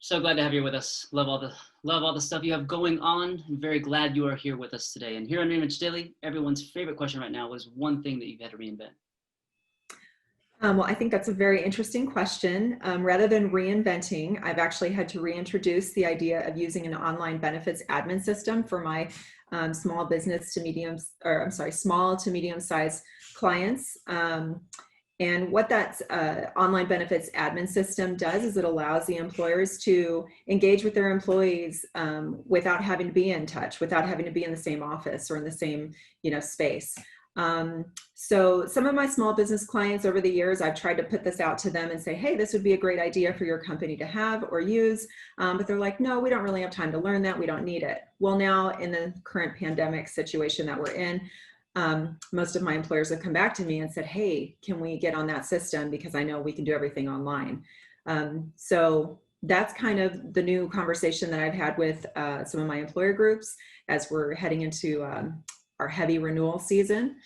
So glad to have you with us. Love all the stuff you have going on. I'm very glad you are here with us today. And here on Image Daily, everyone's favorite question right now is one thing that you've had to reinvent. Well, I think that's a very interesting question. Rather than reinventing, I've actually had to reintroduce the idea of using an online benefits admin system for my small business to medium, or I'm sorry, small to medium sized clients. And what that online benefits admin system does is it allows the employers to engage with their employees without having to be in touch, without having to be in the same office or in the same, space. So some of my small business clients over the years, I've tried to put this out to them and say, hey, this would be a great idea for your company to have or use. But they're like, no, we don't really have time to learn that. We don't need it. Well, now in the current pandemic situation that we're in, most of my employers have come back to me and said, hey, can we get on that system? Because I know we can do everything online. So that's kind of the new conversation that I've had with some of my employer groups as we're heading into our heavy renewal season.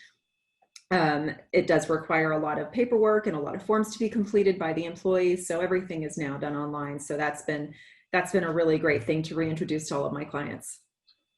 It does require a lot of paperwork and a lot of forms to be completed by the employees. So everything is now done online. So that's been a really great thing to reintroduce to all of my clients.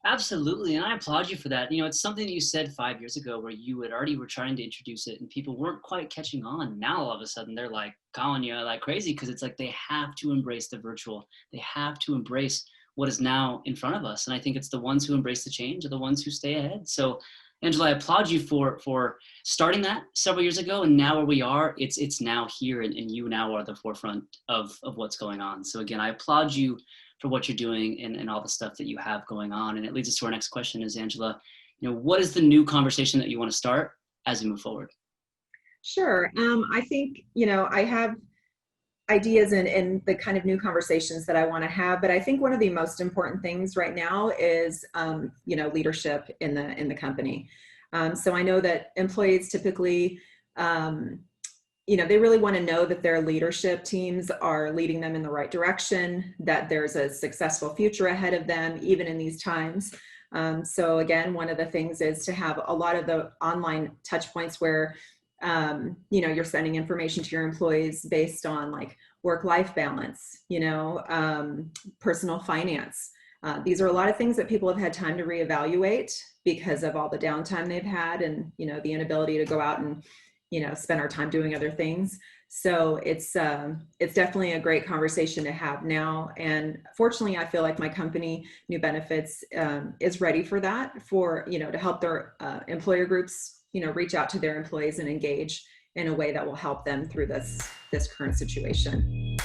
Absolutely, and I applaud you for that. It's something you said 5 years ago where you had already were trying to introduce it and people weren't quite catching on. Now all of a sudden they're like calling you like crazy because it's like they have to embrace the virtual. They have to embrace what is now in front of us. And I think it's the ones who embrace the change are the ones who stay ahead. So Angela, I applaud you for starting that several years ago, and now where we are, it's now here, and you now are the forefront of what's going on. So again, I applaud you for what you're doing and all the stuff that you have going on. And it leads us to our next question is, Angela, what is the new conversation that you want to start as we move forward? Sure. I think, I have ideas and the kind of new conversations that I want to have, but I think one of the most important things right now is, leadership in the company. So I know that employees typically, they really want to know that their leadership teams are leading them in the right direction, that there's a successful future ahead of them, even in these times. So again, one of the things is to have a lot of the online touch points where, you're sending information to your employees based on like work-life balance, personal finance. These are a lot of things that people have had time to reevaluate because of all the downtime they've had and, the inability to go out and, spend our time doing other things. So it's definitely a great conversation to have now. And fortunately, I feel like my company, NeuBenefits, is ready for that, to help their employer groups, reach out to their employees and engage in a way that will help them through this current situation.